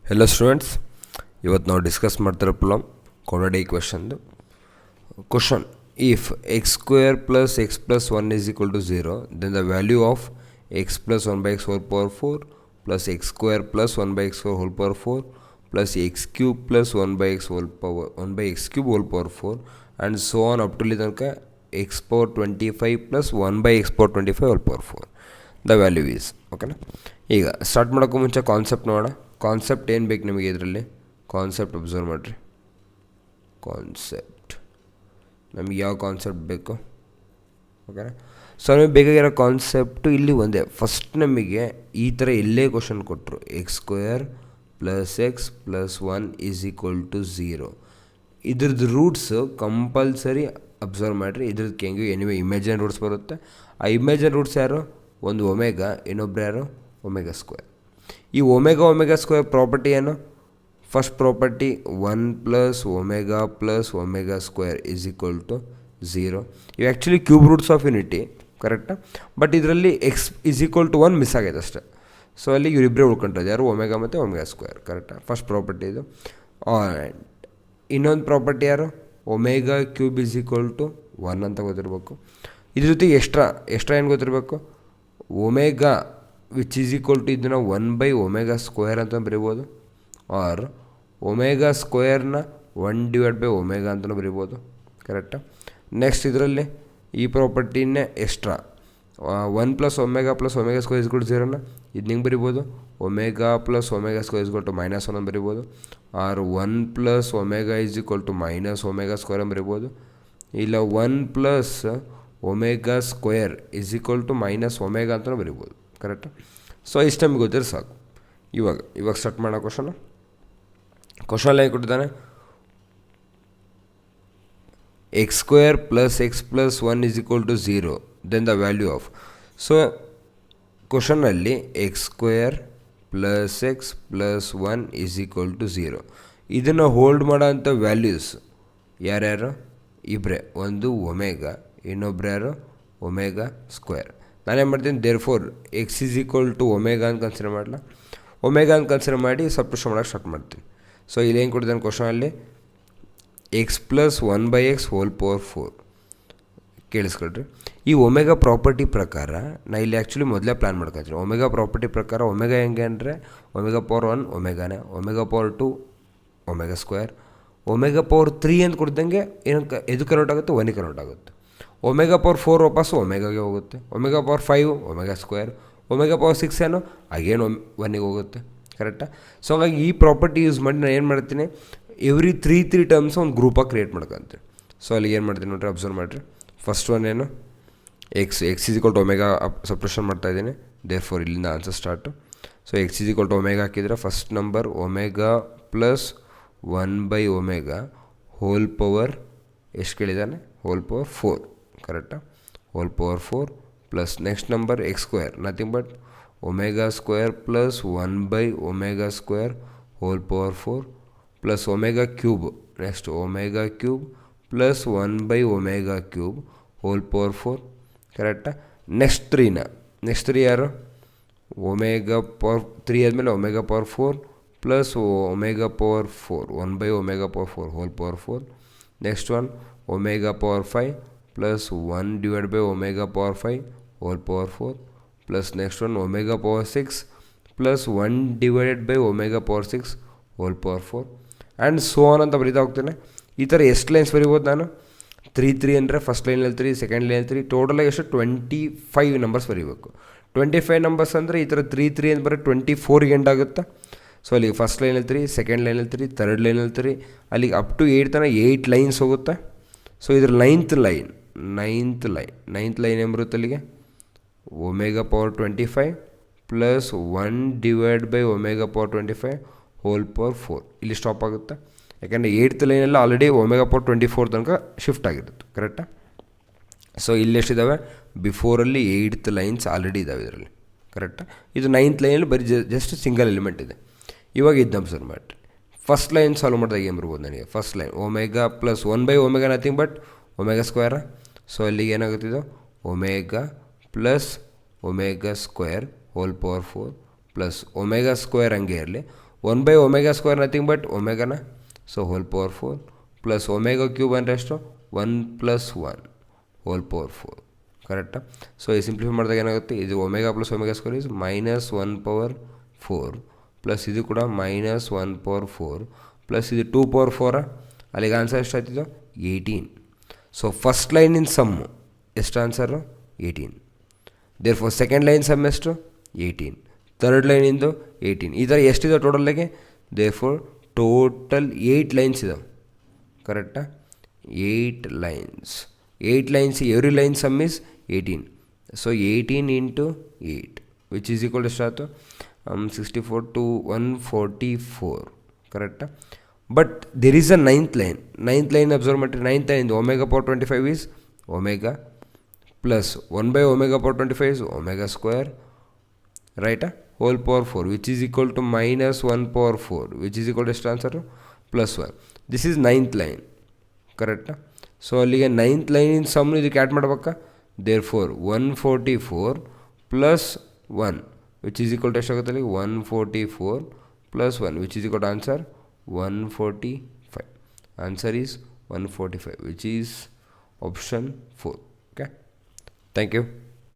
Hello students, ಇವತ್ತು ನಾವು discuss ಮಾಡ್ತಿರೋ ಪ್ರಾಬ್ಲಮ್ ಕ್ವಾಡ್ರಾಟಿಕ್ ಈಕ್ವೇಷನ್ದು question. If x square plus x plus 1 is equal to 0, then the value of x plus 1 by x whole power 4 plus x square plus 1 by x whole power 4 plus x cube plus 1 by x whole power 1 by x cube whole power 4 and so on up to ತನಕ x power 25 plus 1 by x power 25 whole power 4. The value is ಓಕೆನಾ. ಈಗ start ಮಾಡೋಕ್ಕೂ ಮುಂಚೆ concept ನೋಡೋಣ. Concept ಏನು ಬೇಕು ನಿಮಗೆ ಇದರಲ್ಲಿ? ಕಾನ್ಸೆಪ್ಟ್ ಅಬ್ಸರ್ವ್ ಮಾಡಿರಿ. ಕಾನ್ಸೆಪ್ಟ್ ನಮಗೆ ಯಾವ ಕಾನ್ಸೆಪ್ಟ್ ಬೇಕು? ಓಕೆನಾ. ಸೊ ನಮಗೆ ಬೇಕಾಗಿರೋ ಕಾನ್ಸೆಪ್ಟು ಇಲ್ಲಿ ಒಂದೇ. ಫಸ್ಟ್ ನಮಗೆ ಈ ಥರ ಎಲ್ಲೇ ಕ್ವಶನ್ ಕೊಟ್ಟರು, X square plus X plus 1 is equal to 0, ಇದ್ರದ್ದು ರೂಟ್ಸು ಕಂಪಲ್ಸರಿ ಅಬ್ಸರ್ವ್ ಮಾಡಿರಿ. ಇದ್ರದ್ದು ಹೆಂಗೆ ಎನಿವೆ ಇಮೇಜಿನ್ ರೂಟ್ಸ್ ಬರುತ್ತೆ. ಆ ಇಮೇಜಿನ್ ರೂಟ್ಸ್ ಯಾರು? ಒಂದು ಒಮೆಗಾ, ಇನ್ನೊಬ್ರು ಯಾರು? Omega square. ಈ ಒಮೆಗಾ ಸ್ಕ್ವೇರ್ ಪ್ರಾಪರ್ಟಿ ಏನು? First property 1 plus omega square is equal to 0. ಇವು actually cube roots of unity, ಕರೆಕ್ಟಾ? ಬಟ್ ಇದರಲ್ಲಿ X is equal to 1 miss ಆಗೈತೆ ಅಷ್ಟೇ. ಸೊ ಅಲ್ಲಿ ಇವರಿಬ್ಬರೇ ಉಳ್ಕೊಂಡ್ರೆ ಯಾರು? ಒಮೆಗಾ ಮತ್ತು ಒಮೆಗಾ ಸ್ಕ್ವೇರ್, ಕರೆಕ್ಟಾ? ಫಸ್ಟ್ ಪ್ರಾಪರ್ಟಿ ಇದು. ಆ್ಯಂಡ್ ಇನ್ನೊಂದು ಪ್ರಾಪರ್ಟಿ ಯಾರು? Omega cube is equal to 1 ಅಂತ ಗೊತ್ತಿರಬೇಕು. ಇದ್ರ ಜೊತೆಗೆ ಎಕ್ಸ್ಟ್ರಾ ಏನು ಗೊತ್ತಿರಬೇಕು? Omega which is equal to ಇದನ್ನು 1 ಬೈ ಒಮೆಗಾ ಸ್ಕ್ವೇರ್ ಅಂತ ಬರಿಬೋದು, ಆರ್ ಒಮೆಗಾ ಸ್ಕ್ವೇರ್ನ 1 ಡಿವೈಡ್ ಬೈ ಒಮೆಗಾ ಅಂತಲೂ ಬರಿಬೋದು, ಕರೆಕ್ಟಾ? ನೆಕ್ಸ್ಟ್ ಇದರಲ್ಲಿ ಈ ಪ್ರಾಪರ್ಟಿನೇ extra 1 plus omega square is equal to 0ನ ಇದು ಹಿಂಗೆ ಬರಿಬೋದು, omega plus omega square is equal to -1 ಅಂತ ಬರಿಬೋದು, or 1 plus omega is equal to minus omega square ಅಂತ ಬರಿಬೋದು, ಇಲ್ಲ 1 plus omega square is equal to minus omega ಅಂತಲೂ ಬರಿಬೋದು, ಕರೆಕ್ಟಾ? ಸೊ ಇಷ್ಟು ನಮಗೆ ಗೊತ್ತಿರೋ ಸಾಕು. ಇವಾಗ ಸ್ಟಾರ್ಟ್ ಮಾಡೋ ಕ್ವಶನ್ ಏನು ಕೊಟ್ಟಿದ್ದಾನೆ? X square plus X plus 1 is equal to 0, then the value of. So ಕ್ವಶನಲ್ಲಿ x square plus X plus 1 is equal to 0, ಇದನ್ನು ಹೋಲ್ಡ್ ಮಾಡೋ ಅಂಥ ವ್ಯಾಲ್ಯೂಸ್ ಯಾರ್ಯಾರು? ಇಬ್ಬರೇ, ಒಂದು ಒಮೆಗಾ, ಇನ್ನೊಬ್ರು ಯಾರು? Omega square. ನಾನೇನು ಮಾಡ್ತೀನಿ, therefore x is equal to omega ಅಂತ ಕನ್ಸಿಡರ್ ಮಾಡಲ. ಒಮೆಗಾ ಅಂತ ಕನ್ಸಿಡರ್ ಮಾಡಿ ಸಬ್ಟ್ಯೂಷನ್ ಮಾಡೋಕ್ಕೆ ಸ್ಟಾರ್ಟ್ ಮಾಡ್ತೀನಿ. ಸೊ ಇಲ್ಲಿ ಏನು ಕೊಟ್ಟಿದ್ದಾನೆ ಕ್ವಶನಲ್ಲಿ? X plus 1 by x whole power 4. ಕೇಳಿಸ್ಕೊಳ್ರಿ, ಈ ಒಮೆಗಾ ಪ್ರಾಪರ್ಟಿ ಪ್ರಕಾರ ನಾ ಇಲ್ಲಿ ಆ್ಯಕ್ಚುಲಿ ಮೊದಲೇ ಪ್ಲ್ಯಾನ್ ಮಾಡ್ಕೊತೀನಿ. ಒಮೆಗಾ ಪ್ರಾಪರ್ಟಿ ಪ್ರಕಾರ ಒಮೆಗಾ ಹೆಂಗೆ ಅಂದರೆ ಒಮೆಗಾ ಪವರ್ 1 ಒಮೆಗಾನೇ, omega power 2 omega square, omega power 3 ಅಂತ ಕೊಡ್ದಂಗೆ ಏನಕ್ಕೆ ಎದು ಕನ್ವರ್ಟ್ ಆಗುತ್ತೆ? 1ಗೆ ಕನ್ವರ್ಟ್ ಆಗುತ್ತೆ. ಒಮೆಗಾ ಪವರ್ 4 ವಾಪಸ್ಸು ಒಮೆಗಾಗೆ ಹೋಗುತ್ತೆ, omega power 5 omega square, omega power 6 ಏನು ಅಗೇನು 1ಗೆ ಹೋಗುತ್ತೆ, ಕರೆಕ್ಟಾ? ಸೊ ಹಾಗಾಗಿ ಈ ಪ್ರಾಪರ್ಟಿ ಯೂಸ್ ಮಾಡಿ ನಾನು ಏನು ಮಾಡ್ತೀನಿ, ಎವ್ರಿ ತ್ರೀ ಟರ್ಮ್ಸ್ ಒಂದು ಗ್ರೂಪಾಗಿ ಕ್ರಿಯೇಟ್ ಮಾಡ್ಕೊತೀನಿ. ಸೊ ಅಲ್ಲಿ ಏನು ಮಾಡ್ತೀನಿ ನೋಡ್ರಿ, ಅಬ್ಸರ್ವ್ ಮಾಡಿರಿ. ಫಸ್ಟ್ ಒನ್ ಏನು? X is equal to omega ಸಪ್ರೇಷನ್ ಮಾಡ್ತಾಯಿದ್ದೀನಿ, ದೇರ್ ಫೋರ್ ಇಲ್ಲಿಂದ answer start. So x is equal to omega ಹಾಕಿದರೆ first number omega plus 1 by omega whole power ಎಷ್ಟು ಕೇಳಿದ್ದಾನೆ? ಹೋಲ್ ಪವರ್ 4, ಕರೆಕ್ಟಾ? Whole power 4 plus next number x square, nothing but omega square plus 1 by omega square whole power 4 plus omega cube, next omega cube plus 1 by omega cube hole power 4, ಕರೆಕ್ಟಾ? Next 3 ಯಾರು? Omega power 3 ಆದಮೇಲೆ omega power 4 plus omega power 4 1 by omega power 4 hole power 4. Next one omega power 5 plus 1 divide by omega power 5 hole power 4 plus next one omega power 6 plus 1 divided by omega power 6 hole power 4 and so on ಅಂತ ಬರೀತಾ ಹೋಗ್ತೇನೆ. ಈ ಥರ ಎಷ್ಟು lines ಬರಿಬೋದು ನಾನು? 3 ಅಂದರೆ first ಲೈನಲ್ಲಿ 3, ಸೆಕೆಂಡ್ ಲೈನಲ್ಲಿ 3, ಟೋಟಲಾಗಿ ಎಷ್ಟು? 25 ನಂಬರ್ಸ್ ಬರೀಬೇಕು. 25 ನಂಬರ್ಸ್ ಅಂದರೆ ಈ ಥರ 3 ಅಂತ ಬರೀ 24ಗೆ ಎಂಡ್ ಆಗುತ್ತೆ. ಸೊ ಅಲ್ಲಿಗೆ ಫಸ್ಟ್ ಲೈನಲ್ಲಿ 3, ಸೆಕೆಂಡ್ ಲೈನಲ್ಲಿ 3, ಥರ್ಡ್ ಲೈನಲ್ಲಿ 3, ಅಲ್ಲಿಗೆ ಅಪ್ ಟು 8 ತನಕ 8 ಲೈನ್ಸ್ ಹೋಗುತ್ತೆ. ಸೊ ಇದ್ರ ನೈನ್ತ್ ಲೈನ್ ಏನು ಬರುತ್ತೆ ಅಲ್ಲಿಗೆ? Omega power 25 plus 1 divide by omega power 25 hole power 4. ಇಲ್ಲಿ ಸ್ಟಾಪ್ ಆಗುತ್ತೆ, ಯಾಕಂದರೆ 8th ಲೈನೆಲ್ಲ ಆಲ್ರೆಡಿ ಒಮೆಗಾ ಪವರ್ 24 ತನಕ ಶಿಫ್ಟ್ ಆಗಿರುತ್ತೆ, ಕರೆಕ್ಟಾ? ಸೊ ಇಲ್ಲಿ ಎಷ್ಟಿದ್ದಾವೆ? ಬಿಫೋರಲ್ಲಿ 8th ಲೈನ್ಸ್ ಆಲ್ರೆಡಿ ಇದ್ದಾವೆ ಇದರಲ್ಲಿ, ಕರೆಕ್ಟಾ? ಇದು 9th ಲೈನಲ್ಲಿ ಬರೀ ಜಸ್ಟ್ ಸಿಂಗಲ್ ಎಲಿಮೆಂಟ್ ಇದೆ. ಇವಾಗ ಇದು ಅಬ್ಸರ್ವ್ ಮಾಡಿರಿ. ಫಸ್ಟ್ ಲೈನ್ ಸಾಲ್ವ್ ಮಾಡಿದಾಗ ಏನು ಬರ್ಬೋದು ನನಗೆ? First line omega plus 1 by omega nothing but omega square. So ಅಲ್ಲಿಗೆ ಏನಾಗುತ್ತಿದ್ದು? Omega plus omega square whole power 4 plus omega square ಹಂಗೆ ಇರಲಿ, 1 by omega square nothing but omega na, so whole power 4 plus omega cube ಅಂದರೆ ಎಷ್ಟು 1 plus 1 whole power 4 ಕರೆಕ್ಟಾ. So ಈ simplify ಮಾಡಿದಾಗ ಏನಾಗುತ್ತೆ, ಇದು omega plus omega square is minus 1 power 4 plus ಇದು ಕೂಡ ಮೈನಸ್ 1 ಪವರ್ 4 ಪ್ಲಸ್ ಇದು 2 ಪವರ್ 4. ಅಲ್ಲಿಗೆ ಆನ್ಸರ್ ಎಷ್ಟು ಆಯ್ತಿದ್ದು 18. ಸೊ ಫಸ್ಟ್ ಲೈನಿನ ಸಮ್ಮು ಎಷ್ಟು answer 18. Therefore second line sum ಎಷ್ಟು 18, ಥರ್ಡ್ ಲೈನಿಂದು 18. ಈ ಥರ ಎಷ್ಟಿದೆ ಟೋಟಲ್ಲಾಗೆ, ದೇರ್ ಫಾರ್ ಟೋಟಲ್ 8 ಲೈನ್ಸ್ ಇದಾವೆ ಕರೆಕ್ಟಾ. 8 lines, 8 lines, every line sum is 18. So 18 into 8 which is equal ಎಷ್ಟಾಯ್ತು 64 to 144 ಕರೆಕ್ಟಾ. But there is a ninth line observe ಮಾಡಿರಿ. Ninth line omega power 25 is omega plus 1 by omega power 25 is omega square, right? Whole power 4 which is equal to minus 1 power 4 which is equal to ಎಷ್ಟು answer plus 1. This is ninth line ಕರೆಕ್ಟಾ. So ಅಲ್ಲಿಗೆ ninth ಲೈನಿನ ಸಮ್ನು ಇದಕ್ಕೆ add ಮಾಡ್ಬೇಕಾ. Therefore 144 plus 1 which is equal to ಎಷ್ಟಾಗುತ್ತೆ ಅಲ್ಲಿ 144 plus 1 which is equal to answer 145. Answer is 145 which is option 4. Okay, thank you.